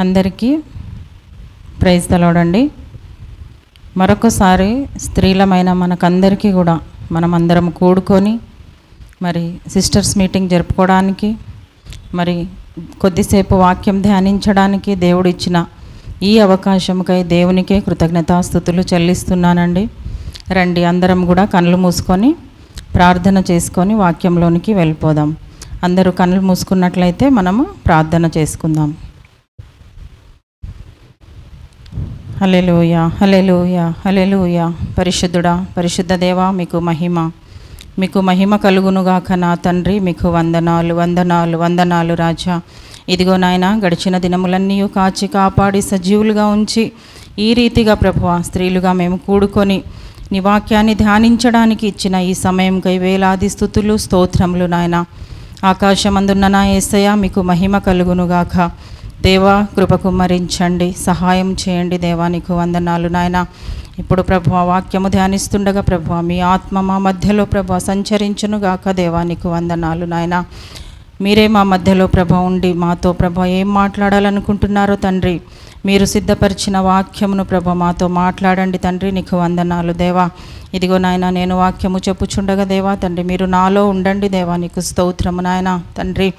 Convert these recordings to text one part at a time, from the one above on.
అందరికీ praise the lord అండి. మరొకసారి స్త్రీలమైన మనకందరికీ కూడా మనమందరం కూడుకొని మరి సిస్టర్స్ మీటింగ్ జరుపుకోవడానికి, మరి కొద్దిసేపు వాక్యం ధ్యానించడానికి దేవుడు ఇచ్చిన ఈ అవకాశంకై దేవునికే కృతజ్ఞతాస్తుతులు చెల్లిస్తున్నానండి. రండి, అందరం కూడా కళ్ళు మూసుకొని ప్రార్థన చేసుకొని వాక్యంలోనికి వెళ్ళిపోదాం. అందరూ కళ్ళు మూసుకున్నట్లయితే మనము ప్రార్థన చేసుకుందాం. హల్లెలూయా, హల్లెలూయా, హల్లెలూయా. పరిశుద్ధుడా, పరిశుద్ధ దేవా, మీకు మహిమ కలుగునుగాక నా తండ్రి. మీకు వందనాలు, వందనాలు, వందనాలు రాజా. ఇదిగో నాయన, గడిచిన దినములన్నీ కాచి కాపాడి సజీవులుగా ఉంచి ఈ రీతిగా ప్రభువా స్త్రీలుగా మేము కూడుకొని నీ వాక్యాన్ని ధ్యానించడానికి ఇచ్చిన ఈ సమయంకై వేలాది స్తుతులు స్తోత్రములు నాయన. ఆకాశమందున్న నా యేసయ్య, మీకు మహిమ కలుగునుగాక. దేవా, కృప కుమ్మరించండి, సహాయం చేయండి. దేవా, నీకు వందనాలు నాయన. ఇప్పుడు ప్రభువా వాక్యము ధ్యానిస్తుండగా ప్రభువా మీ ఆత్మ మా మధ్యలో ప్రభువా సంచరించునుగాక. దేవా, నీకు వందనాలు నాయన. మీరే మా మధ్యలో ప్రభా ఉండి మాతో ప్రభా ఏం మాట్లాడాలనుకుంటున్నారో తండ్రి, మీరు సిద్ధపరిచిన వాక్యమును ప్రభా మాతో మాట్లాడండి తండ్రి. నీకు వందనాలు దేవా. ఇదిగో నాయన, నేను వాక్యము చెప్పుచుండగా దేవా తండ్రి, మీరు నాలో ఉండండి దేవా. నీకు స్తోత్రము నాయన. తండ్రి,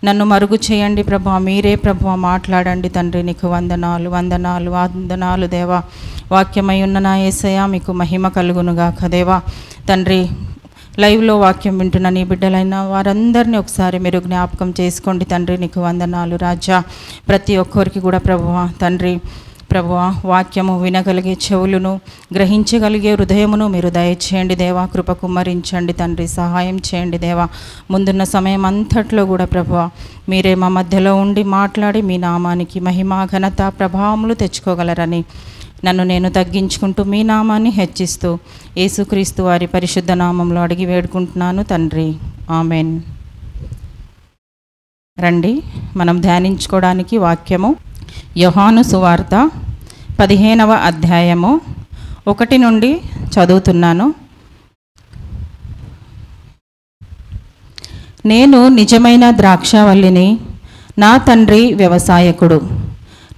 నన్ను మరుగు చేయండి ప్రభా, మీరే ప్రభా మాట్లాడండి తండ్రి. నీకు వందనాలు, వందనాలు, వందనాలు దేవా. వాక్యమై ఉన్న నా యేసయ్య, మీకు మహిమ కలుగునుగాక దేవా. తండ్రి, లైవ్లో వాక్యం వింటున్న నీ బిడ్డలైన వారందరినీ ఒకసారి మీరు జ్ఞాపకం చేసుకోండి తండ్రి. నీకు వందనాలు రాజా. ప్రతి ఒక్కరికి కూడా ప్రభువా తండ్రి, ప్రభువా వాక్యము వినగలిగే చెవులను, గ్రహించగలిగే హృదయమును మీరు దయచేయండి దేవా. కృప కుమ్మరించండి తండ్రి, సహాయం చేయండి దేవా. ముందున్న సమయం అంతట్లో కూడా ప్రభువా మీరే మా మధ్యలో ఉండి మాట్లాడి మీ నామానికి మహిమ, ఘనత, ప్రభావములు తెచ్చుకోగలరని నన్ను నేను తగ్గించుకుంటూ మీ నామాన్ని హెచ్చిస్తూ యేసుక్రీస్తు వారి పరిశుద్ధ నామంలో అడిగి వేడుకుంటున్నాను తండ్రి, ఆమెన్. రండి, మనం ధ్యానించుకోవడానికి వాక్యము యోహాను సువార్త 15వ అధ్యాయము 1 నుండి చదువుతున్నాను. నేను నిజమైన ద్రాక్షావల్లిని, నా తండ్రి వ్యవసాయకుడు.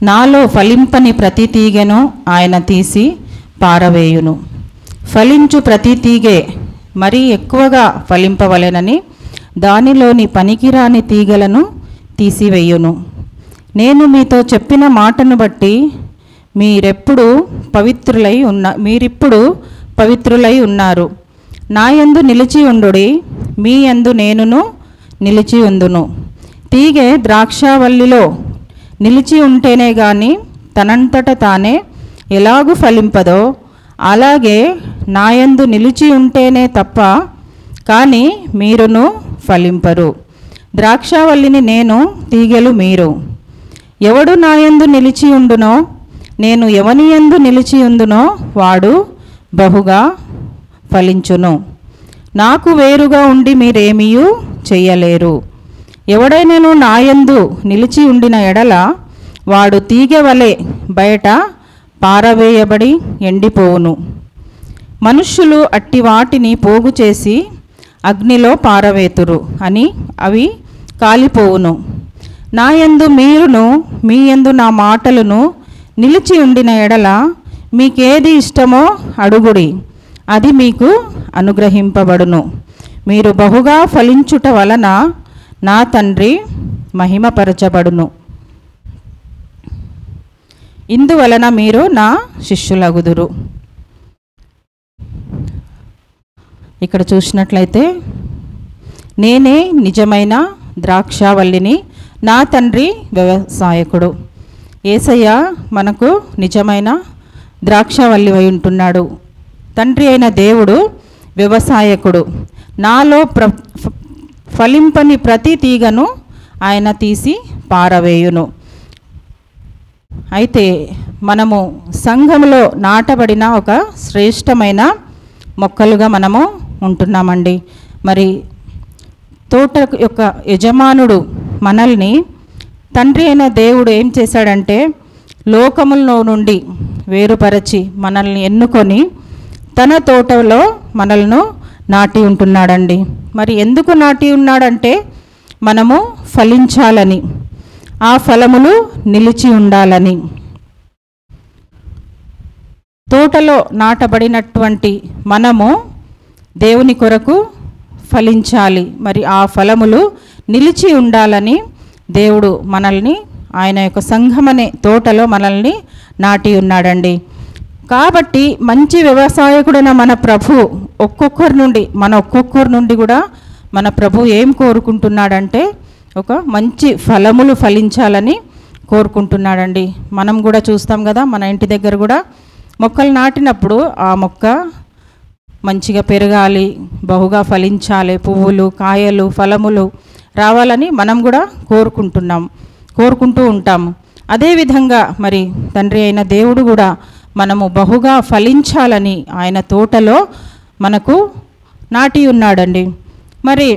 నాలో ఫలింపని ప్రతి తీగెను ఆయన తీసి పారవేయును. ఫలించు ప్రతి తీగె మరీ ఎక్కువగా ఫలింపవలెనని దానిలోని పనికిరాని తీగలను తీసివేయును. నేను మీతో చెప్పిన మాటను బట్టి మీరిప్పుడు పవిత్రులై ఉన్నారు. నా యందు నిలిచి ఉండుడి, మీ యందు నేనును నిలిచి ఉందును. తీగె ద్రాక్షావల్లిలో నిలిచి ఉంటేనే గాని తనంతట తానే ఎలాగూ ఫలింపదో, అలాగే నాయందు నిలిచి ఉంటేనే తప్ప కానీ మీరును ఫలింపరు. ద్రాక్షావల్లిని నేను, తీగెలు మీరు. ఎవడు నాయందు నిలిచి ఉండునో, నేను ఎవని యందు నిలిచి ఉందునో వాడు బహుగా ఫలించును. నాకు వేరుగా ఉండి మీరేమీయూ చెయ్యలేరు. ఎవడైనాను నాయందు నిలిచి ఉండిన ఎడల వాడు తీగె వలె బయట పారవేయబడి ఎండిపోవును. మనుష్యులు అట్టి వాటిని పోగు చేసి అగ్నిలో పారవేతురు అని అవి కాలిపోవును. నాయందు మీరును, మీ యందు నా మాటలను నిలిచి ఉండిన ఎడల మీకేది ఇష్టమో అడుగుడి, అది మీకు అనుగ్రహింపబడును. మీరు బహుగా ఫలించుట వలన నా తండ్రి మహిమపరచబడును. ఇందువలన మీరు నా శిష్యులగుదురు. ఇక్కడ చూసినట్లయితే, నేనే నిజమైన ద్రాక్షావల్లిని, నా తండ్రి వ్యవసాయకుడు. యేసయ్య మనకు నిజమైన ద్రాక్షావల్లి అయి ఉంటున్నాడు. తండ్రి అయిన దేవుడు వ్యవసాయకుడు. నాలో ఫలింపని ప్రతి తీగను ఆయన తీసి పారవేయును. అయితే మనము సంఘంలో నాటబడిన ఒక శ్రేష్టమైన మొక్కలుగా మనము ఉంటున్నామండి. మరి తోట యొక్క యజమానుడు మనల్ని, తండ్రి అయిన దేవుడు ఏం చేశాడంటే లోకములో నుండి వేరుపరచి మనల్ని ఎన్నుకొని తన తోటలో మనల్ని నాటి ఉంటున్నాడండి. మరి ఎందుకు నాటి ఉన్నాడంటే మనము ఫలించాలని. ఆ ఫలములు నిలిచి ఉండాలని. తోటలో నాటబడినటువంటి మనము దేవుని కొరకు ఫలించాలి. మరి ఆ ఫలములు నిలిచి ఉండాలని దేవుడు మనల్ని ఆయన యొక్క సంఘమనే తోటలో మనల్ని నాటి ఉన్నాడండి. కాబట్టి మంచి వ్యవసాయకుడైన మన ప్రభు ఒక్కొక్కరి నుండి కూడా మన ప్రభు ఏం కోరుకుంటున్నాడంటే ఒక మంచి ఫలములు ఫలించాలని కోరుకుంటున్నాడండి. మనం కూడా చూస్తాం కదా, మన ఇంటి దగ్గర కూడా మొక్కలు నాటినప్పుడు ఆ మొక్క మంచిగా పెరగాలి, బహుగా ఫలించాలి, పువ్వులు, కాయలు, ఫలములు రావాలని మనం కూడా కోరుకుంటూ ఉంటాము. అదేవిధంగా మరి తండ్రి అయిన దేవుడు కూడా మనము బహుగా ఫలించాలని ఆయన తోటలో మనకు నాటి ఉన్నాడండి. మరి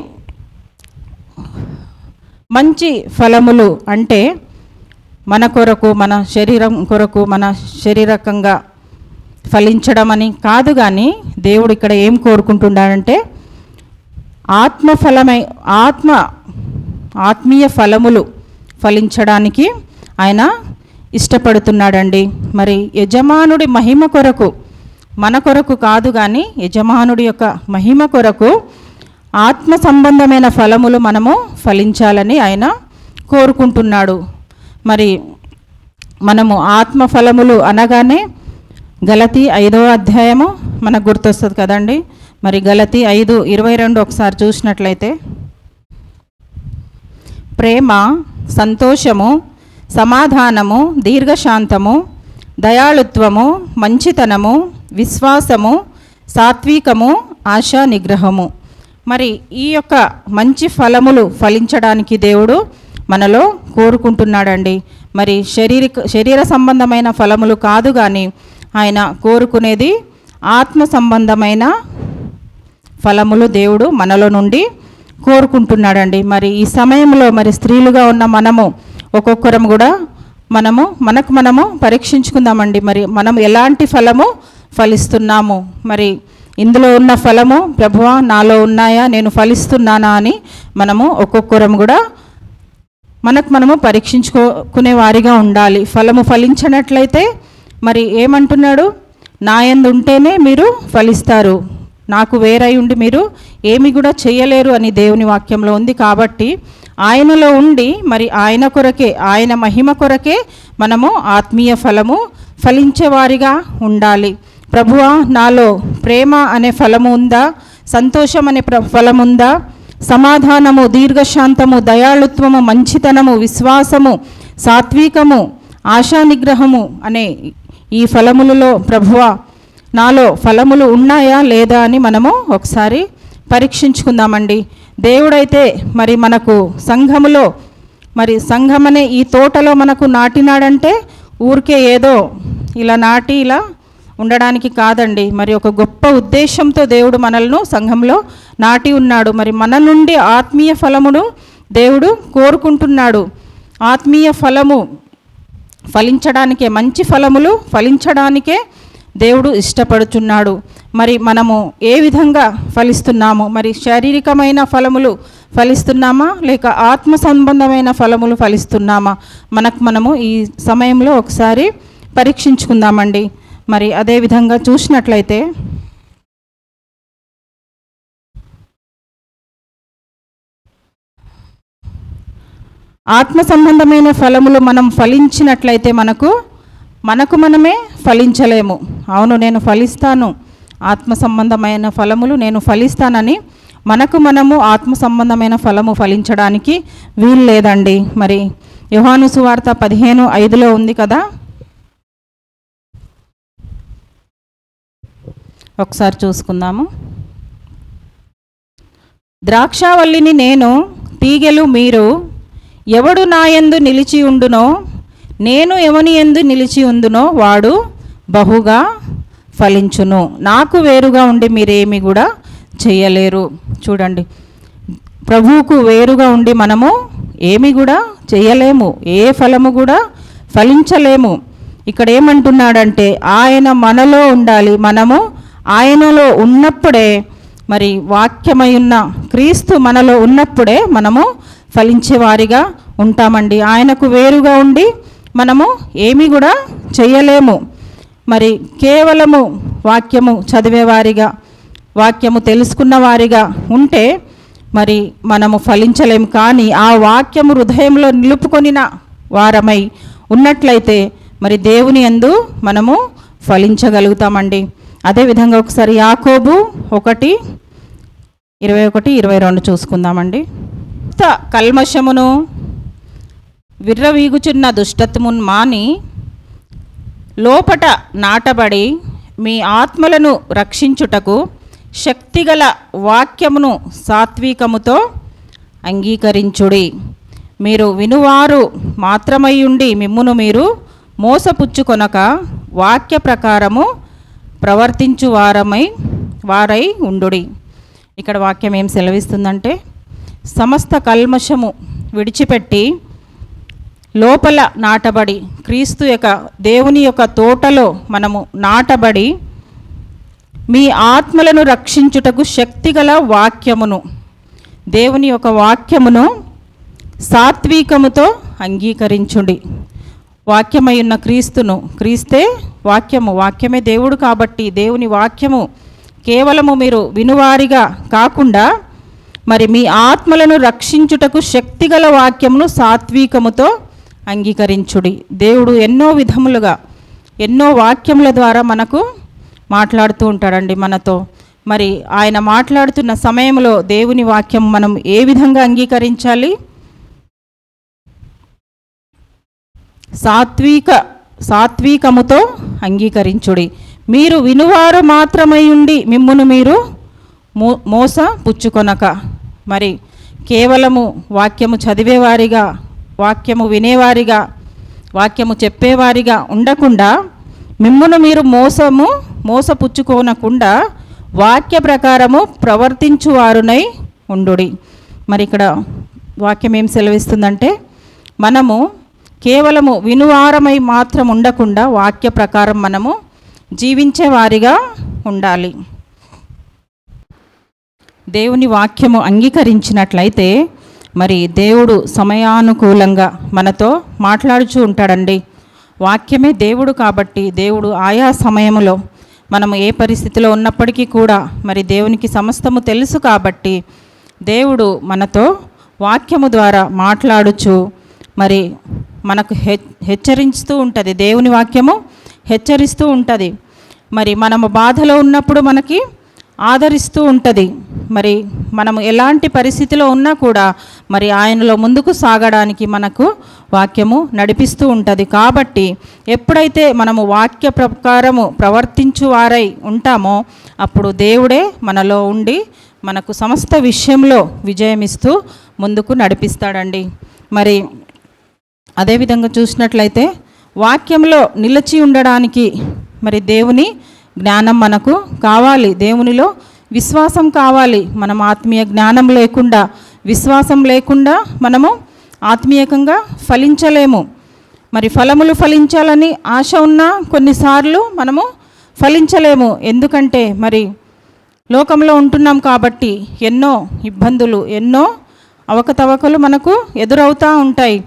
మంచి ఫలములు అంటే మన కొరకు, మన శరీరం కొరకు, మన శారీరకంగా ఫలించడం అని కాదు, కానీ దేవుడు ఇక్కడ ఏం కోరుకుంటున్నాడంటే ఆత్మీయ ఫలములు ఫలించడానికి ఆయన ఇష్టపడుతున్నాడండి. మరి యజమానుడి మహిమ కొరకు, మన కొరకు కాదు కానీ యజమానుడి యొక్క మహిమ కొరకు ఆత్మ సంబంధమైన ఫలములు మనము ఫలించాలని ఆయన కోరుకుంటున్నాడు. మరి మనము ఆత్మ ఫలములు అనగానే గలతీ 5వ అధ్యాయము మనకు గుర్తొస్తుంది కదండి. మరి గలతీ 5:22 ఒకసారి చూసినట్లయితే, ప్రేమ, సంతోషము, సమాధానము, దీర్ఘశాంతము, దయాళుత్వము, మంచితనము, విశ్వాసము, సాత్వికము, ఆశా నిగ్రహము. మరి ఈ యొక్క మంచి ఫలములు ఫలించడానికి దేవుడు మనలో కోరుకుంటున్నాడండి. మరి శరీర సంబంధమైన ఫలములు కాదు, కానీ ఆయన కోరుకునేది ఆత్మ సంబంధమైన ఫలములు దేవుడు మనలో నుండి కోరుకుంటున్నాడండి. మరి ఈ సమయంలో మరి స్త్రీలుగా ఉన్న మనము ఒక్కొక్కరం కూడా మనము పరీక్షించుకుందామండి. మరి మనం ఎలాంటి ఫలము ఫలిస్తున్నాము, మరి ఇందులో ఉన్న ఫలము ప్రభువా నాలో ఉన్నాయా, నేను ఫలిస్తున్నానా అని మనము ఒక్కొక్కరం కూడా మనము పరీక్షించుకునే వారిగా ఉండాలి. ఫలము ఫలించినట్లయితే మరి ఏమంటున్నాడు, నా యందు ఉంటేనే మీరు ఫలిస్తారు, నాకు వేరై ఉండి మీరు ఏమి కూడా చేయలేరు అని దేవుని వాక్యంలో ఉంది. కాబట్టి ఆయనలో ఉండి మరి ఆయన కొరకే, ఆయన మహిమ కొరకే మనము ఆత్మీయ ఫలము ఫలించేవారిగా ఉండాలి. ప్రభువా నాలో ప్రేమ అనే ఫలము ఉందా, సంతోషం అనే ఫలము ఉందా, సమాధానము, దీర్ఘశాంతము, దయాళుత్వము, మంచితనము, విశ్వాసము, సాత్వికము, ఆశా నిగ్రహము అనే ఈ ఫలములలో ప్రభువా నాలో ఫలములు ఉన్నాయా లేదా అని మనము ఒకసారి పరీక్షించుకుందామండి. దేవుడైతే మరి మనకు సంఘమనే ఈ తోటలో మనకు నాటినాడంటే ఊరికే ఏదో ఇలా నాటి ఇలా ఉండడానికి కాదండి. మరి ఒక గొప్ప ఉద్దేశంతో దేవుడు మనల్ని సంఘంలో నాటి ఉన్నాడు. మరి మన నుండి ఆత్మీయ ఫలమును దేవుడు కోరుకుంటున్నాడు. ఆత్మీయ ఫలము ఫలించడానికే, మంచి ఫలములు ఫలించడానికే దేవుడు ఇష్టపడుచున్నాడు. మరి మనము ఏ విధంగా ఫలిస్తున్నాము, మరి శారీరకమైన ఫలములు ఫలిస్తున్నామా లేక ఆత్మ సంబంధమైన ఫలములు ఫలిస్తున్నామా, మనము ఈ సమయంలో ఒకసారి పరీక్షించుకుందామండి. మరి అదేవిధంగా చూసినట్లయితే ఆత్మ సంబంధమైన ఫలములు మనం ఫలించినట్లయితే మనకు మనమే ఫలించలేము. అవును, నేను ఫలిస్తాను, ఆత్మ సంబంధమైన ఫలములు నేను ఫలిస్తానని మనము ఆత్మ సంబంధమైన ఫలము ఫలించడానికి వీలు లేదండి. మరి యోహాను సువార్త 15:5 ఉంది కదా, ఒకసారి చూసుకుందాము. ద్రాక్షావల్లిని నేను, తీగెలు మీరు, ఎవడు నా యందు నిలిచి ఉండునో, నేను ఎవని యందు నిలిచి ఉందునో వాడు బహుగా ఫలించును. నాకు వేరుగా ఉండి మీరేమి కూడా చేయలేరు. చూడండి, ప్రభువుకు వేరుగా ఉండి మనము ఏమి కూడా చేయలేము, ఏ ఫలము కూడా ఫలించలేము. ఇక్కడ ఏమంటున్నాడంటే ఆయన మనలో ఉండాలి, మనము ఆయనలో ఉన్నప్పుడే, మరి వాక్యమై ఉన్న క్రీస్తు మనలో ఉన్నప్పుడే మనము ఫలించేవారిగా ఉంటామండి. ఆయనకు వేరుగా ఉండి మనము ఏమీ కూడా చేయలేము. మరి కేవలము వాక్యము చదివేవారిగా, వాక్యము తెలుసుకున్న వారిగా ఉంటే మరి మనము ఫలించలేము. కానీ ఆ వాక్యము హృదయంలో నిలుపుకొనిన వారమై ఉన్నట్లయితే మరి దేవుని యందు మనము ఫలించగలుగుతామండి. అదేవిధంగా ఒకసారి యాకోబు 1:21-22 చూసుకుందామండి. కల్మషమును విర్రవీగుచున్న దుష్టత్వమును మాని లోపట నాటబడి మీ ఆత్మలను రక్షించుటకు శక్తిగల వాక్యమును సాత్వికముతో అంగీకరించుడి. మీరు వినువారు మాత్రమయ్యుండి మిమ్మును మీరు మోసపుచ్చుకొనక వాక్య ప్రకారము ప్రవర్తించు వారై ఉండుడి. ఇక్కడ వాక్యం ఏం సెలవిస్తుందంటే, సమస్త కల్మషము విడిచిపెట్టి లోపల నాటబడి, క్రీస్తు యొక్క దేవుని యొక్క తోటలో మనము నాటబడి మీ ఆత్మలను రక్షించుటకు శక్తిగల వాక్యమును, దేవుని యొక్క వాక్యమును సాత్వికముతో అంగీకరించుడి. వాక్యమై ఉన్న క్రీస్తును, క్రీస్తే వాక్యము, వాక్యమే దేవుడు కాబట్టి దేవుని వాక్యము కేవలము మీరు వినువారిగా కాకుండా మరి మీ ఆత్మలను రక్షించుటకు శక్తిగల వాక్యమును సాత్వికముతో అంగీకరించుడి. దేవుడు ఎన్నో విధములుగా, ఎన్నో వాక్యముల ద్వారా మనకు మాట్లాడుతూ ఉంటాడండి మనతో. మరి ఆయన మాట్లాడుతున్న సమయంలో దేవుని వాక్యం మనం ఏ విధంగా అంగీకరించాలి? సాత్వికముతో అంగీకరించుడి. మీరు వినువారు మాత్రమై ఉండి మిమ్మును మీరు మోస పుచ్చుకొనక. మరి కేవలము వాక్యము చదివేవారిగా, వాక్యము వినేవారిగా, వాక్యము చెప్పేవారిగా ఉండకుండా మిమ్మును మీరు మోసపుచ్చుకోనకుండా వాక్య ప్రకారము ప్రవర్తించువారునై ఉండుడి. మరి ఇక్కడ వాక్యం ఏం సెలవిస్తుందంటే, మనము కేవలము వినువారమై మాత్రం ఉండకుండా వాక్య ప్రకారం మనము జీవించే వారిగా ఉండాలి. దేవుని వాక్యము అంగీకరించినట్లయితే మరి దేవుడు సమయానుకూలంగా మనతో మాట్లాడుచూ ఉంటాడండి. వాక్యమే దేవుడు కాబట్టి దేవుడు ఆయా సమయంలో మనము ఏ పరిస్థితిలో ఉన్నప్పటికీ కూడా మరి దేవునికి సమస్తము తెలుసు కాబట్టి దేవుడు మనతో వాక్యము ద్వారా మాట్లాడుచు మరి మనకు హెచ్చరిస్తూ ఉంటుంది. దేవుని వాక్యము హెచ్చరిస్తూ ఉంటుంది. మరి మనము బాధలో ఉన్నప్పుడు మనకి ఆదరిస్తూ ఉంటుంది. మరి మనము ఎలాంటి పరిస్థితిలో ఉన్నా కూడా మరి ఆయనలో ముందుకు సాగడానికి మనకు వాక్యము నడిపిస్తూ ఉంటుంది. కాబట్టి ఎప్పుడైతే మనము వాక్య ప్రకారము ప్రవర్తించు వారై ఉంటామో అప్పుడు దేవుడే మనలో ఉండి మనకు సమస్త విషయంలో విజయమిస్తూ ముందుకు నడిపిస్తాడండి. మరి అదేవిధంగా చూసినట్లయితే వాక్యంలో నిలిచి ఉండడానికి మరి దేవుని జ్ఞానం మనకు కావాలి, దేవునిలో విశ్వాసం కావాలి. మనం ఆత్మీయ జ్ఞానం లేకుండా, విశ్వాసం లేకుండా మనము ఆత్మీయంగా ఫలించలేము. మరి ఫలములు ఫలించాలని ఆశ ఉన్నా కొన్నిసార్లు మనము ఫలించలేము. ఎందుకంటే మరి లోకంలో ఉంటున్నాం కాబట్టి ఎన్నో ఇబ్బందులు, ఎన్నో అవకతవకలు మనకు ఎదురవుతూ ఉంటాయి.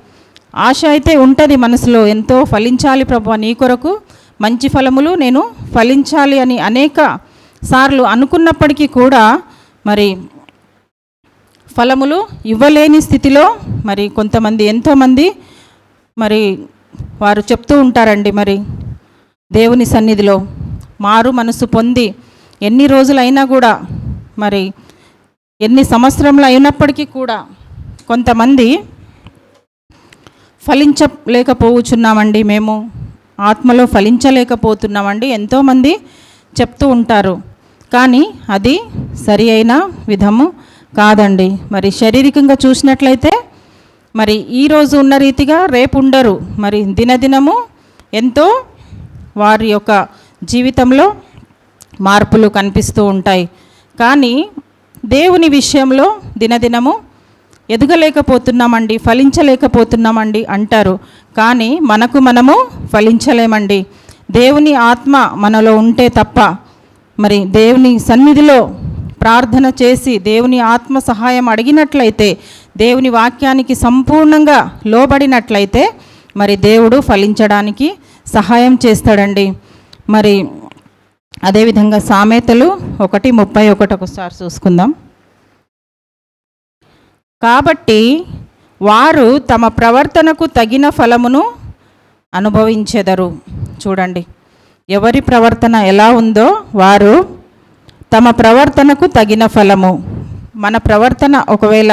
ఆశ అయితే ఉంటుంది మనసులో, ఎంతో ఫలించాలి ప్రభువా, నీ కొరకు మంచి ఫలములు నేను ఫలించాలి అని అనేక సార్లు అనుకున్నప్పటికీ కూడా మరి ఫలములు ఇవ్వలేని స్థితిలో మరి కొంతమంది, ఎంతోమంది మరి వారు చెప్తూ ఉంటారండి. మరి దేవుని సన్నిధిలో మారు మనసు పొంది ఎన్ని రోజులైనా కూడా మరి ఎన్ని సంవత్సరములు అయినప్పటికీ కూడా కొంతమంది ఫలించలేకపోతున్నామండి, మేము ఆత్మలో ఫలించలేకపోతున్నామండి ఎంతోమంది చెప్తూ ఉంటారు. కానీ అది సరి అయిన విధము కాదండి. మరి శారీరకంగా చూసినట్లయితే మరి ఈరోజు ఉన్న రీతిగా రేపు ఉండరు. మరి దినదినము ఎంతో వారి యొక్క జీవితంలో మార్పులు కనిపిస్తూ ఉంటాయి. కానీ దేవుని విషయంలో దినదినము ఎదగలేకపోతున్నామండి, ఫలించలేకపోతున్నామండి అంటారు. కానీ మనము ఫలించలేమండి. దేవుని ఆత్మ మనలో ఉంటే తప్ప మరి దేవుని సన్నిధిలో ప్రార్థన చేసి దేవుని ఆత్మ సహాయం అడిగినట్లయితే దేవుని వాక్యానికి సంపూర్ణంగా లోబడినట్లయితే మరి దేవుడు ఫలించడానికి సహాయం చేస్తాడండి. మరి అదేవిధంగా సామెతలు 1:31 ఒకసారి చూసుకుందాం. కాబట్టి వారు తమ ప్రవర్తనకు తగిన ఫలమును అనుభవించెదరు. చూడండి, ఎవరి ప్రవర్తన ఎలా ఉందో వారు తమ ప్రవర్తనకు తగిన ఫలము. మన ప్రవర్తన ఒకవేళ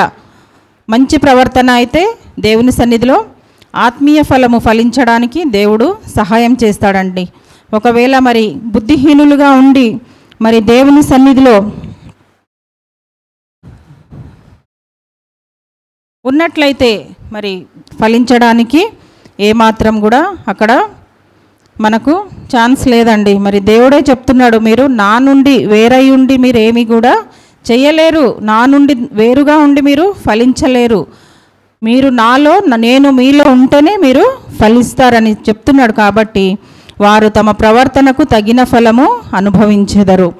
మంచి ప్రవర్తన అయితే దేవుని సన్నిధిలో ఆత్మీయ ఫలము ఫలించడానికి దేవుడు సహాయం చేస్తాడండి. ఒకవేళ మరి బుద్ధిహీనులుగా ఉండి మరి దేవుని సన్నిధిలో ఉన్నట్లయితే మరి ఫలించడానికి ఏమాత్రం కూడా అక్కడ మనకు ఛాన్స్ లేదండి. మరి దేవుడే చెప్తున్నాడు, మీరు నా నుండి వేరై ఉండి మీరు ఏమి కూడా చేయలేరు, నా నుండి వేరుగా ఉండి మీరు ఫలించలేరు, మీరు నాలో నేను మీలో ఉంటేనే మీరు ఫలిస్తారని చెప్తున్నాడు. కాబట్టి వారు తమ ప్రవర్తనకు తగిన ఫలము అనుభవించెదరు.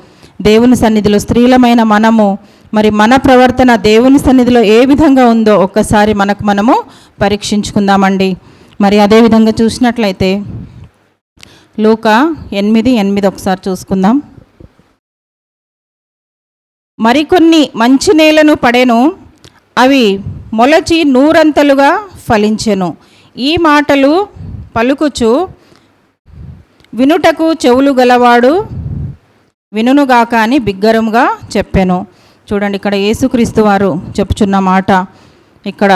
దేవుని సన్నిధిలో స్త్రీలమైన మనము మరి మన ప్రవర్తన దేవుని సన్నిధిలో ఏ విధంగా ఉందో ఒక్కసారి మనము పరీక్షించుకుందామండి. మరి అదేవిధంగా చూసినట్లయితే లూకా 8:8 ఒకసారి చూసుకుందాం. మరికొన్ని మంచి నేలను పడెను, అవి మొలచి 100 ఫలించెను. ఈ మాటలు పలుకుచు వినుటకు చెవులు గలవాడు వినుగాక అని బిగ్గరముగా చెప్పెను. చూడండి, ఇక్కడ యేసుక్రీస్తు వారు చెప్పుచున్న మాట, ఇక్కడ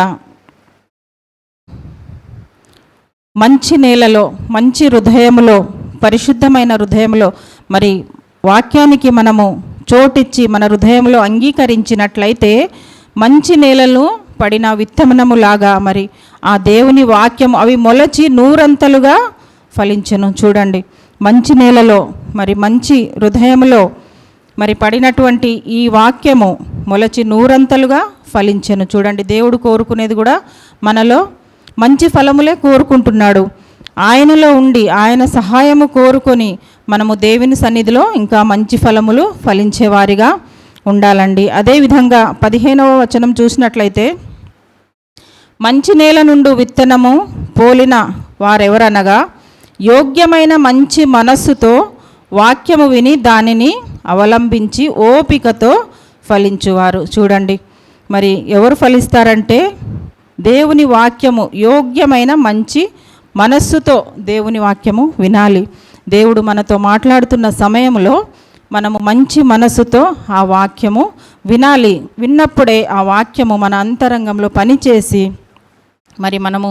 మంచి నేలలో, మంచి హృదయములో, పరిశుద్ధమైన హృదయంలో మరి వాక్యానికి మనము చోటిచ్చి మన హృదయంలో అంగీకరించినట్లయితే మంచి నేలను పడిన విత్తనములాగా మరి ఆ దేవుని వాక్యము అవి మొలచి 100 ఫలించెను. చూడండి, మంచి నేలలో మరి మంచి హృదయంలో మరి పడినటువంటి ఈ వాక్యము మొలచి 100 ఫలించెను. చూడండి, దేవుడు కోరుకునేది కూడా మనలో మంచి ఫలములే కోరుకుంటున్నాడు. ఆయనలో ఉండి ఆయన సహాయము కోరుకొని మనము దేవుని సన్నిధిలో ఇంకా మంచి ఫలములు ఫలించేవారిగా ఉండాలండి. అదేవిధంగా 15వ వచనం చూసినట్లయితే, మంచి నేల నుండి విత్తనము పోలిన వారెవరనగా యోగ్యమైన మంచి మనస్సుతో వాక్యము విని దానిని అవలంబించి ఓపికతో ఫలించువారు. చూడండి, మరి ఎవరు ఫలిస్తారంటే దేవుని వాక్యము యోగ్యమైన మంచి మనస్సుతో దేవుని వాక్యము వినాలి. దేవుడు మనతో మాట్లాడుతున్న సమయంలో మనము మంచి మనస్సుతో ఆ వాక్యము వినాలి. విన్నప్పుడే ఆ వాక్యము మన అంతరంగంలో పనిచేసి మరి మనము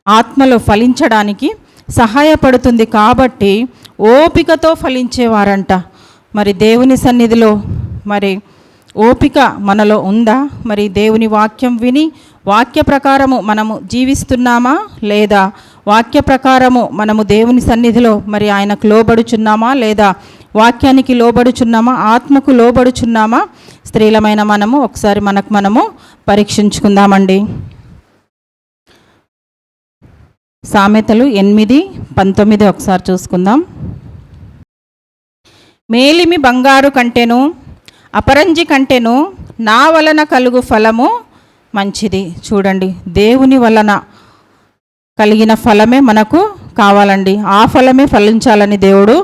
ఆత్మలో ఫలించడానికి సహాయపడుతుంది. కాబట్టి ఓపికతో ఫలించేవారంట. మరి దేవుని సన్నిధిలో మరి ఓపిక మనలో ఉందా? మరి దేవుని వాక్యం విని వాక్య ప్రకారము మనము జీవిస్తున్నామా లేదా? వాక్య ప్రకారము మనము దేవుని సన్నిధిలో మరి ఆయనకు లోబడుచున్నామా లేదా? వాక్యానికి లోబడుచున్నామా? ఆత్మకు లోబడుచున్నామా? స్త్రీలమైన మనము ఒకసారి మనము పరీక్షించుకుందామండి. సామెతలు 8:19 ఒకసారి చూసుకుందాం. మేలిమి బంగారు కంటెను అపరంజి కంటెను నా వలన కలుగు ఫలము మంచిది. చూడండి, దేవుని వలన కలిగిన ఫలమే మనకు కావాలండి. ఆ ఫలమే ఫలించాలని దేవుడు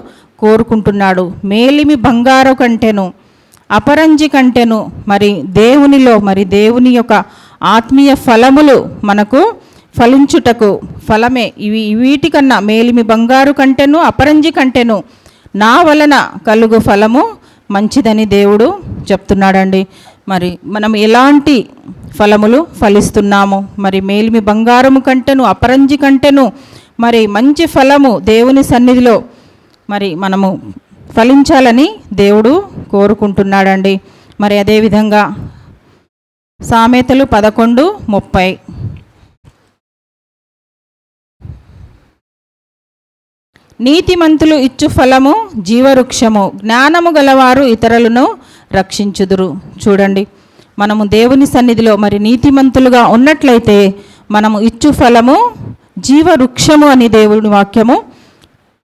కోరుకుంటున్నాడు. మేలిమి బంగారు కంటెను అపరంజి కంటెను మరి దేవునిలో మరి దేవుని యొక్క ఆత్మీయ ఫలములు మనకు ఫలించుటకు ఫలమే వీటికన్నా మేలిమి బంగారు కంటెను అపరంజి కంటెను నా వలన కలుగు ఫలము మంచిదని దేవుడు చెప్తున్నాడండి. మరి మనం ఎలాంటి ఫలములు ఫలిస్తున్నాము? మరి మేలిమి బంగారము కంటెను అపరంజి కంటెను మరి మంచి ఫలము దేవుని సన్నిధిలో మరి మనము ఫలించాలని దేవుడు కోరుకుంటున్నాడండి. మరి అదేవిధంగా సామెతలు 11:30 నీతిమంతులు ఇచ్చు ఫలము జీవవృక్షము జ్ఞానము గలవారు ఇతరులను రక్షించుదురు. చూడండి, మనము దేవుని సన్నిధిలో మరి నీతిమంతులుగా ఉన్నట్లయితే మనము ఇచ్చు ఫలము జీవవృక్షము అని దేవుని వాక్యము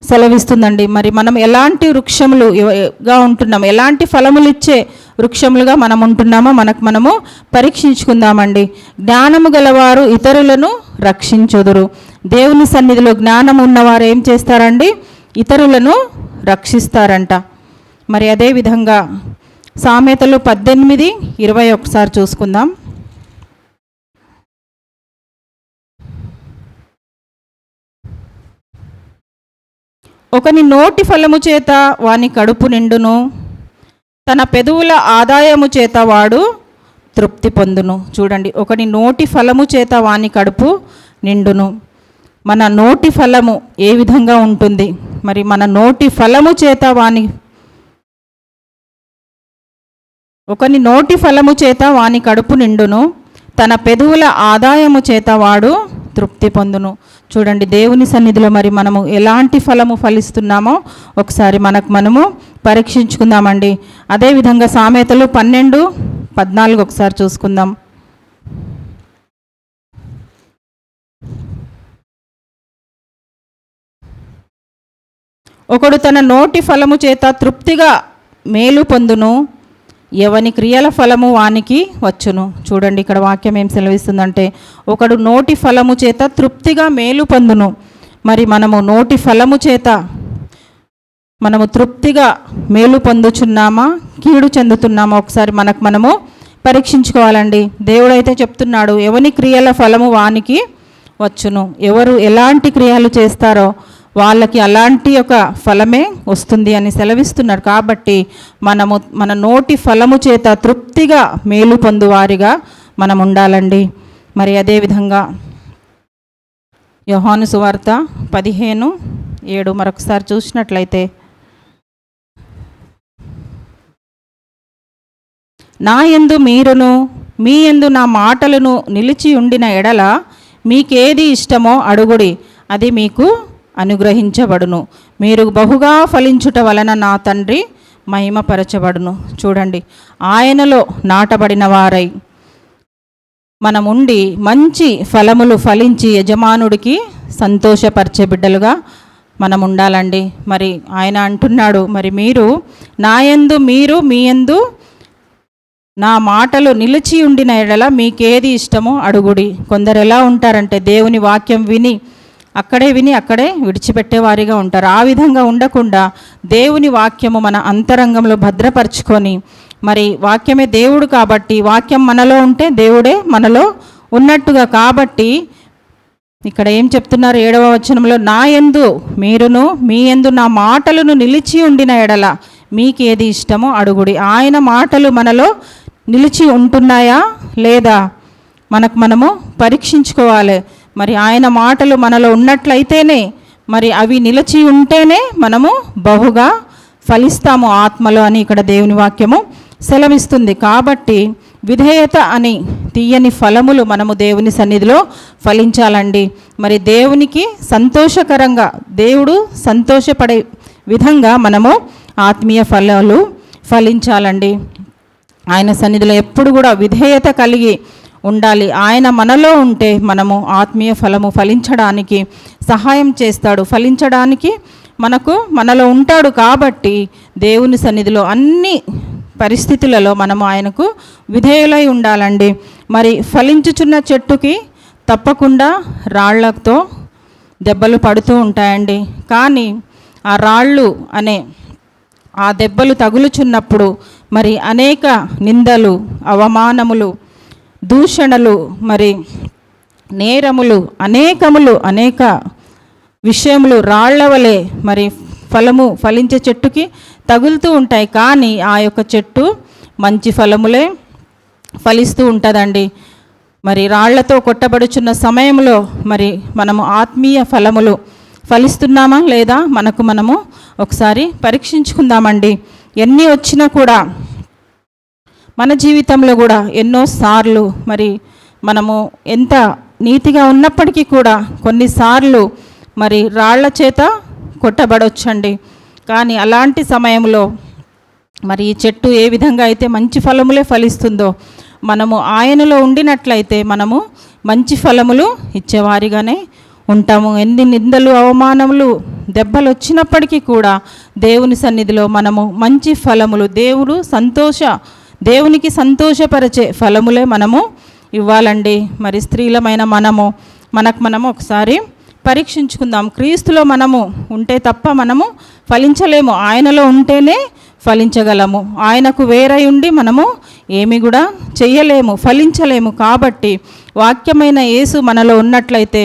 సెలవిస్తుందండి. మరి మనం ఎలాంటి వృక్షములుగా ఉంటున్నాం, ఎలాంటి ఫలములు ఇచ్చే వృక్షములుగా మనం ఉంటున్నామో మనము పరీక్షించుకుందామండి. జ్ఞానము గలవారు ఇతరులను రక్షించుదురు. దేవుని సన్నిధిలో జ్ఞానం ఉన్నవారు ఏం చేస్తారండి? ఇతరులను రక్షిస్తారంట. మరి అదేవిధంగా సామెతలు 18:20 ఒకసారి చూసుకుందాం. ఒకని నోటి ఫలము చేత వాని కడుపు నిండును, తన పెదవుల ఆదాయము చేత వాడు తృప్తి పొందును. చూడండి, ఒకని నోటి ఫలము చేత వాని కడుపు నిండును. మన నోటి ఫలము ఏ విధంగా ఉంటుంది? మరి మన నోటి ఫలము చేత ఒకని నోటి ఫలము చేత వాని కడుపు నిండును, తన పెదవుల ఆదాయము చేత వాడు తృప్తి పొందును. చూడండి, దేవుని సన్నిధిలో మరి మనము ఎలాంటి ఫలము ఫలిస్తున్నామో ఒకసారి మనము పరీక్షించుకుందామండి. అదేవిధంగా సామెతలు 12:14 ఒకసారి చూసుకుందాం. ఒకడు తన నోటి ఫలము చేత తృప్తిగా మేలు పొందును, ఎవని క్రియల ఫలము వానికి వచ్చును. చూడండి, ఇక్కడ వాక్యం ఏం సెలవిస్తుందంటే ఒకడు నోటి ఫలము చేత తృప్తిగా మేలు పొందును. మరి మనము నోటి ఫలము చేత మనము తృప్తిగా మేలు పొందుచున్నామా, కీడు చెందుతున్నామా? ఒకసారి మనము పరీక్షించుకోవాలండి. దేవుడైతే చెప్తున్నాడు, ఎవని క్రియల ఫలము వానికి వచ్చును. ఎవరు ఎలాంటి క్రియలు చేస్తారో వాళ్ళకి అలాంటి ఒక ఫలమే వస్తుంది అని సెలవిస్తున్నారు. కాబట్టి మన నోటి ఫలము చేత తృప్తిగా మేలు పొందువారిగా మనం ఉండాలండి. మరి అదేవిధంగా యోహాను సువార్త 15:7 మరొకసారి చూసినట్లయితే, నా యందు మీరును మీ యందు నా మాటలను నిలిచి ఉండిన ఎడల మీకేది ఇష్టమో అడుగుడి, అది మీకు అనుగ్రహించబడును. మీరు బహుగా ఫలించుట వలన నా తండ్రి మహిమపరచబడును. చూడండి, ఆయనలో నాటబడిన వారై మనముండి మంచి ఫలములు ఫలించి యజమానుడికి సంతోషపరిచే బిడ్డలుగా మనం ఉండాలండి. మరి ఆయన అంటున్నాడు, మరి మీరు నాయందు మీరు మీ యందు నా మాటలు నిలిచి ఉండిన ఎడల మీకేది ఇష్టమో అడుగుడి. కొందరు ఎలా ఉంటారంటే దేవుని వాక్యం విని అక్కడే విడిచిపెట్టేవారిగా ఉంటారు. ఆ విధంగా ఉండకుండా దేవుని వాక్యము మన అంతరంగంలో భద్రపరుచుకొని, మరి వాక్యమే దేవుడు కాబట్టి వాక్యం మనలో ఉంటే దేవుడే మనలో ఉన్నట్టుగా. కాబట్టి ఇక్కడ ఏం చెప్తున్నారు 7వ వచనంలో, నా యందు మీరును మీ యందు నా మాటలను నిలిచి ఉండిన ఎడల మీకేది ఇష్టమో అడుగుడి. ఆయన మాటలు మనలో నిలిచి ఉంటున్నాయా లేదా మనము పరీక్షించుకోవాలి. మరి ఆయన మాటలు మనలో ఉన్నట్లయితేనే, మరి అవి నిలిచి ఉంటేనే మనము బహుగా ఫలిస్తాము ఆత్మలో అని ఇక్కడ దేవుని వాక్యము సెలవిస్తుంది. కాబట్టి విధేయత అని తీయని ఫలములు మనము దేవుని సన్నిధిలో ఫలించాలండి. మరి దేవునికి సంతోషకరంగా, దేవుడు సంతోషపడే విధంగా మనము ఆత్మీయ ఫలాలు ఫలించాలండి. ఆయన సన్నిధిలో ఎప్పుడు కూడా విధేయత కలిగి ఉండాలి. ఆయన మనలో ఉంటే మనము ఆత్మీయ ఫలము ఫలించడానికి సహాయం చేస్తాడు. ఫలించడానికి మనలో ఉంటాడు. కాబట్టి దేవుని సన్నిధిలో అన్ని పరిస్థితులలో మనము ఆయనకు విధేయులై ఉండాలండి. మరి ఫలించుచున్న చెట్టుకి తప్పకుండా రాళ్లతో దెబ్బలు పడుతూ ఉంటాయండి. కానీ ఆ రాళ్ళు అనే ఆ దెబ్బలు తగులుచున్నప్పుడు మరి అనేక నిందలు, అవమానములు, దూషణలు, మరి నేరములు, అనేక విషయములు రాళ్ల వలె మరి ఫలించే చెట్టుకి తగులుతూ ఉంటాయి. కానీ ఆ యొక్క చెట్టు మంచి ఫలములే ఫలిస్తూ ఉంటుందండి. మరి రాళ్లతో కొట్టబడుచున్న సమయంలో మరి మనము ఆత్మీయ ఫలములు ఫలిస్తున్నామా లేదా మనము ఒకసారి పరీక్షించుకుందామండి. ఎన్ని వచ్చినా కూడా మన జీవితంలో కూడా ఎన్నోసార్లు మరి మనము ఎంత నీతిగా ఉన్నప్పటికీ కూడా కొన్నిసార్లు మరి రాళ్ల చేత కొట్టబడొచ్చండి. కానీ అలాంటి సమయంలో మరి ఈ చెట్టు ఏ విధంగా అయితే మంచి ఫలములే ఫలిస్తుందో, మనము ఆయనలో ఉండినట్లయితే మనము మంచి ఫలములు ఇచ్చేవారిగానే ఉంటాము. ఎన్ని నిందలు, అవమానములు, దెబ్బలు వచ్చినప్పటికీ కూడా దేవుని సన్నిధిలో మనము మంచి ఫలములు, దేవుడు దేవునికి సంతోషపరిచే ఫలములే మనము ఇవ్వాలండి. మరి స్త్రీలమైన మనము ఒకసారి పరీక్షించుకుందాం. క్రీస్తులో మనము ఉంటే తప్ప మనము ఫలించలేము. ఆయనలో ఉంటేనే ఫలించగలము. ఆయనకు వేరై ఉండి మనము ఏమి కూడా చెయ్యలేము, ఫలించలేము. కాబట్టి వాక్యమైన యేసు మనలో ఉన్నట్లయితే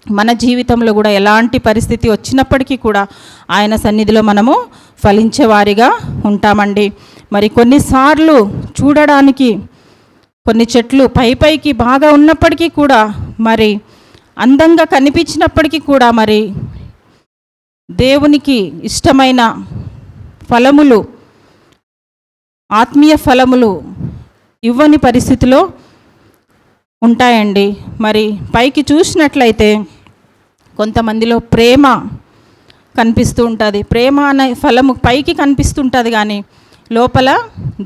మన జీవితంలో కూడా ఎలాంటి పరిస్థితి వచ్చినప్పటికీ కూడా ఆయన సన్నిధిలో మనము ఫలించేవారిగా ఉంటామండి. మరి కొన్నిసార్లు చూడడానికి కొన్ని చెట్లు పైకి బాగా ఉన్నప్పటికీ కూడా, మరి అందంగా కనిపించినప్పటికీ కూడా, మరి దేవునికి ఇష్టమైన ఫలములు, ఆత్మీయ ఫలములు ఇవ్వని పరిస్థితిలో ఉంటాయండి. మరి పైకి చూసినట్లయితే కొంతమందిలో ప్రేమ కనిపిస్తూ ఉంటుంది. ప్రేమ అనే ఫలము పైకి కనిపిస్తుంటుంది, కానీ లోపల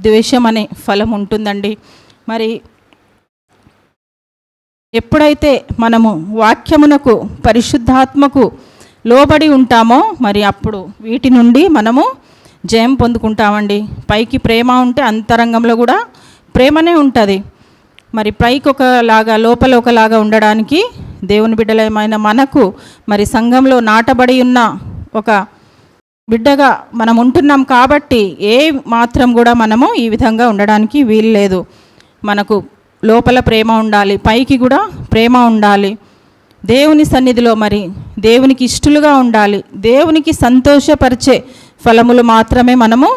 ద్వేషం అనే ఫలం ఉంటుందండి. మరి ఎప్పుడైతే మనము వాక్యమునకు, పరిశుద్ధాత్మకు లోబడి ఉంటామో, మరి అప్పుడు వీటి నుండి మనము జయం పొందుకుంటామండి. పైకి ప్రేమ ఉంటే అంతరంగంలో కూడా ప్రేమనే ఉంటుంది. మరి పైకి ఒకలాగా లోపల ఒకలాగా ఉండడానికి దేవుని బిడ్డలమైన మనకు, మరి సంఘంలో నాటబడి ఉన్న ఒక బిడ్డగా మనం ఉంటున్నాం కాబట్టి ఏ మాత్రం కూడా మనము ఈ విధంగా ఉండడానికి వీలు లేదు. మనకు లోపల ప్రేమ ఉండాలి, పైకి కూడా ప్రేమ ఉండాలి. దేవుని సన్నిధిలో మరి దేవునికి ఇష్టలుగా ఉండాలి. దేవునికి సంతోషపరిచే ఫలములు మాత్రమే మనము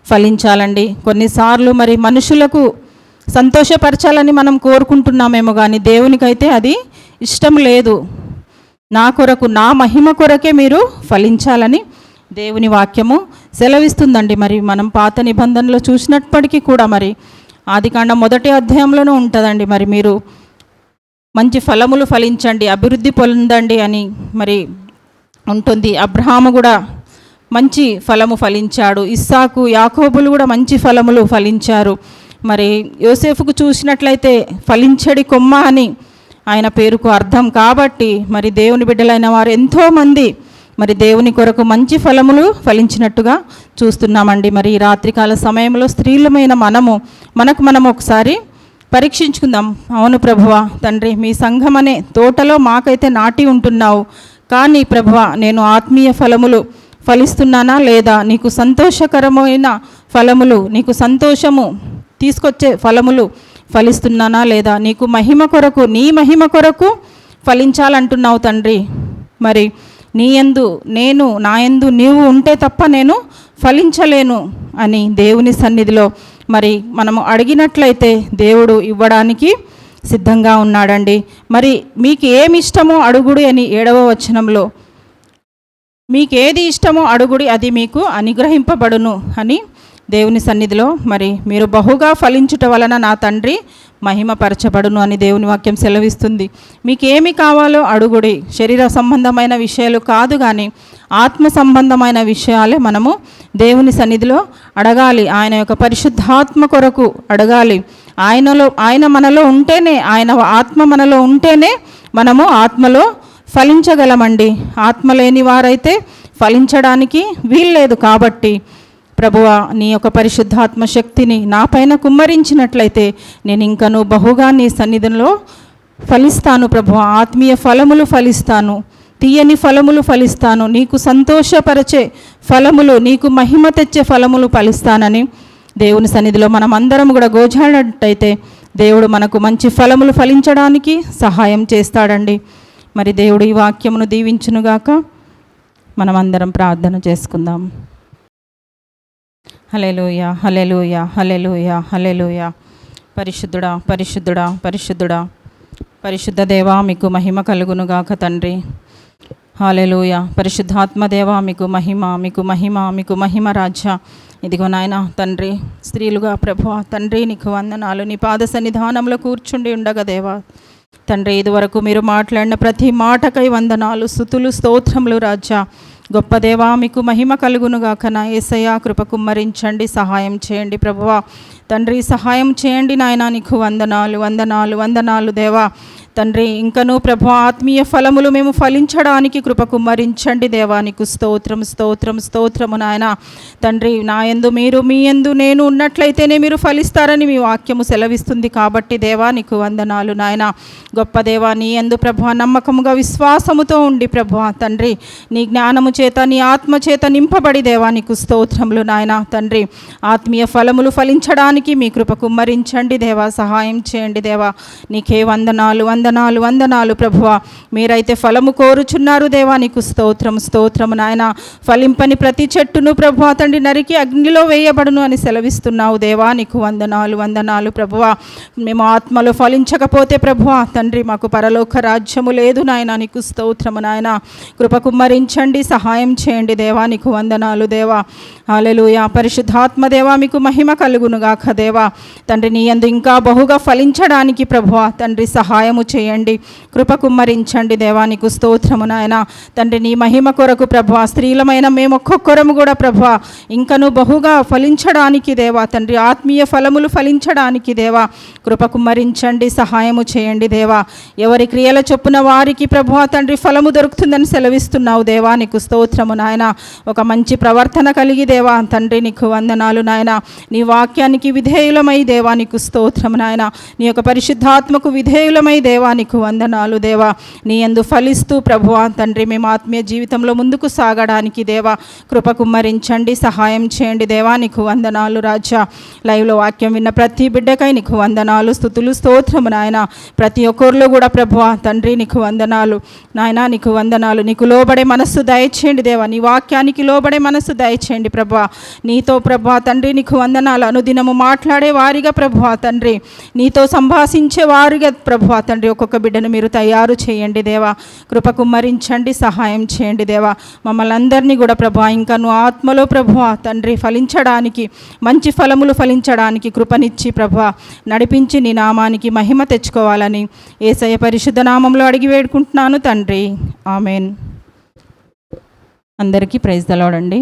ఫలించాలండి. కొన్నిసార్లు మరి మనుషులకు సంతోషపరచాలని మనం కోరుకుంటున్నామేమో, కానీ దేవునికైతే అది ఇష్టం లేదు. నా కొరకు, నా మహిమ కొరకే మీరు ఫలించాలని దేవుని వాక్యము సెలవిస్తుందండి. మరి మనం పాత నిబంధనలో చూసినప్పటికీ కూడా, మరి ఆదికాండం 1వ అధ్యాయంలోనూ ఉంటుందండి. మరి మీరు మంచి ఫలములు ఫలించండి, అభివృద్ధి పొందండి అని మరి ఉంటుంది. అబ్రహాము కూడా మంచి ఫలము ఫలించాడు. ఇస్సాకు, యాకోబులు కూడా మంచి ఫలములు ఫలించారు. మరి యోసేపుకు చూసినట్లయితే ఫలించడి కొమ్మ అని ఆయన పేరుకు అర్థం. కాబట్టి మరి దేవుని బిడ్డలైన వారు ఎంతోమంది మరి దేవుని కొరకు మంచి ఫలములు ఫలించినట్టుగా చూస్తున్నామండి. మరి ఈ రాత్రికాల సమయంలో స్త్రీలమైన మనము ఒకసారి పరీక్షించుకుందాం. అవును ప్రభువా, తండ్రి, మీ సంఘం అనే తోటలో మాకైతే నాటి ఉంటున్నావు, కానీ ప్రభువా, నేను ఆత్మీయ ఫలములు ఫలిస్తున్నానా లేదా? నీకు సంతోషకరమైన ఫలములు, నీకు సంతోషము తీసుకొచ్చే ఫలములు ఫలిస్తున్నానా లేదా? నీకు మహిమ కొరకు, నీ మహిమ కొరకు ఫలించాలంటున్నావు తండ్రి. మరి నీ యందు నేను, నా యందు నీవు ఉంటే తప్ప నేను ఫలించలేను అని దేవుని సన్నిధిలో మరి మనము అడిగినట్లయితే దేవుడు ఇవ్వడానికి సిద్ధంగా ఉన్నాడండి. మరి మీకు ఏమి ఇష్టమో అడుగుడి అని 7వ వచనంలో, మీకు ఏది ఇష్టమో అడుగుడి, అది మీకు అనుగ్రహింపబడును అని దేవుని సన్నిధిలో మరి మీరు బహుగా ఫలించుట వలన నా తండ్రి మహిమపరచబడును అని దేవుని వాక్యం సెలవిస్తుంది. మీకు ఏమి కావాలో అడుగుడి. శరీర సంబంధమైన విషయాలు కాదు, కానీ ఆత్మ సంబంధమైన విషయాలే మనము దేవుని సన్నిధిలో అడగాలి. ఆయన యొక్క పరిశుద్ధాత్మ కొరకు అడగాలి. ఆయన మనలో ఉంటేనే, ఆయన ఆత్మ మనలో ఉంటేనే మనము ఆత్మలో ఫలించగలమండి. ఆత్మ లేని వారైతే ఫలించడానికి వీల్లేదు. కాబట్టి ప్రభువా, నీ యొక్క పరిశుద్ధాత్మ శక్తిని నాపైన కుమ్మరించినట్లయితే నేను ఇంకను బహుగా నీ సన్నిధిలో ఫలిస్తాను ప్రభువా. ఆత్మీయ ఫలములు ఫలిస్తాను, తీయని ఫలములు ఫలిస్తాను, నీకు సంతోషపరచే ఫలములు, నీకు మహిమ తెచ్చే ఫలములు ఫలిస్తానని దేవుని సన్నిధిలో మనం అందరం కూడా గోజాడినట్టయితే దేవుడు మనకు మంచి ఫలములు ఫలించడానికి సహాయం చేస్తాడండి. మరి దేవుడు ఈ వాక్యమును దీవించునుగాక. మనమందరం ప్రార్థన చేసుకుందాం. హల్లెలూయా, హల్లెలూయా, హల్లెలూయా, హల్లెలూయా. పరిశుద్ధుడా, పరిశుద్ధుడా, పరిశుద్ధుడా, పరిశుద్ధ దేవా, మీకు మహిమ కలుగునుగాక తండ్రి. హల్లెలూయా. పరిశుద్ధాత్మ దేవా, మీకు మహిమ, మీకు మహిమ, మీకు మహిమ రాజా. ఇదిగో నాయన తండ్రి, స్త్రీలుగా ప్రభువా తండ్రి, నీకు వందనాలు. నీ పాద సన్నిధానంలో కూర్చుండి ఉండగా దేవా తండ్రి, ఇదివరకు మీరు మాట్లాడిన ప్రతి మాటకై వందనాలు, స్తుతులు, స్తోత్రములు రాజా. గొప్ప దేవా, మీకు మహిమ కలుగునుగాక. నా యేసయ్యా, కృప కుమ్మరించండి, సహాయం చేయండి ప్రభువా తండ్రి, సహాయం చేయండి నాయన. నీకు వందనాలు, వందనాలు, వందనాలు దేవా తండ్రి ఇంకనూ ప్రభు ఆత్మీయ ఫలములు మేము ఫలించడానికి కృప కుమ్మరించండి దేవా. నీకు స్తోత్రం స్తోత్రం స్తోత్రము నాయన. తండ్రి నా యందు మీరు మీ యందు నేను ఉన్నట్లయితేనే మీరు ఫలిస్తారని మీ వాక్యము సెలవిస్తుంది కాబట్టి దేవా నీకు వందనాలు నాయన. గొప్ప దేవా నీ యందు ప్రభు నమ్మకముగా విశ్వాసముతో ఉండి ప్రభు తండ్రి నీ జ్ఞానము చేత నీ ఆత్మ చేత నింపబడి దేవా నీకు స్తోత్రములు నాయన. తండ్రి ఆత్మీయ ఫలములు ఫలించడానికి మీ కృప కుమ్మరించండి దేవా. సహాయం చేయండి దేవా. నీకే వందనాలు వందనాలు వందనాలు ప్రభువా. మీరైతే ఫలము కోరుచున్నారు దేవా. నీకు స్తోత్రం స్తోత్రము నాయన. ఫలింపని ప్రతి చెట్టును ప్రభువా తండ్రి నరికి అగ్నిలో వేయబడును అని సెలవిస్తున్నావు దేవా. నీకు వందనాలు వందనాలు ప్రభువా. మేము ఆత్మలో ఫలించకపోతే ప్రభువా తండ్రి మాకు పరలోక రాజ్యము లేదు నాయన. నీకు స్తోత్రము నాయన. కృప కుమ్మరించండి, సహాయం చేయండి దేవా. నీకు వందనాలు దేవా. హల్లెలూయా. పరిశుద్ధాత్మ దేవా మీకు మహిమ కలుగునుగాక దేవా. తండ్రి నీ యందు ఇంకా బహుగా ఫలించడానికి ప్రభువా తండ్రి సహాయము చేయండి, కృప కుమ్మరించండి దేవా. నీకు స్తోత్రము నాయన. తండ్రి నీ మహిమ కొరకు ప్రభువా స్త్రీలమైన మేము ఒక్కొక్కరము కూడా ప్రభువా ఇంకను బహుగా ఫలించడానికి దేవా తండ్రి ఆత్మీయ ఫలములు ఫలించడానికి దేవా కృప కుమ్మరించండి, సహాయము చేయండి దేవా. ఎవరి క్రియల చొప్పున వారికి ప్రభువా తండ్రి ఫలము దొరుకుతుందని సెలవిస్తున్నావు దేవా. నీకు స్తోత్రము నాయన. ఒక మంచి ప్రవర్తన కలిగి దేవా తండ్రి నీకు వందనాలు నాయన. నీ వాక్యానికి విధేయులమై దేవా నీకు స్తోత్రము నాయన. నీ యొక్క పరిశుద్ధాత్మకు విధేయులమై దేవా నీకు వందనాలు దేవా. నీ యందు ఫలిస్తూ ప్రభువా తండ్రి మేము ఆత్మీయ జీవితంలో ముందుకు సాగడానికి దేవా కృప కుమ్మరించండి, సహాయం చేయండి దేవా. నీకు వందనాలు రాజా. లైవ్లో వాక్యం విన్న ప్రతి బిడ్డకై నీకు వందనాలు, స్తుతులు స్తోత్రము నాయన. ప్రతి ఒక్కరిలో కూడా ప్రభువా తండ్రి నీకు వందనాలు నాయన. నీకు వందనాలు. నీకు లోబడే మనస్సు దయచేయండి దేవా. నీ వాక్యానికి లోబడే మనస్సు దయచేయండి ప్రభువా. నీతో ప్రభువా తండ్రి నీకు వందనాలు. అనుదినము మాట్లాడే వారిగా ప్రభువా తండ్రి నీతో సంభాషించే వారిగా ప్రభువా తండ్రి ఒక్కొక్క బిడ్డను మీరు తయారు చేయండి దేవా. కృప కుమ్మరించండి, సహాయం చేయండి దేవా. మమ్మల్ని అందరినీ కూడా ప్రభువా ఇంకా నువ్వు ఆత్మలో ప్రభువా తండ్రి ఫలించడానికి మంచి ఫలములు ఫలించడానికి కృపనిచ్చి ప్రభువా నడిపించి నీ నామానికి మహిమ తెచ్చుకోవాలని యేసయ్య పరిశుద్ధ నామంలో అడిగి వేడుకుంటున్నాను తండ్రి. ఆమెన్. అందరికీ ప్రైజ్ ది లార్డ్ అండి.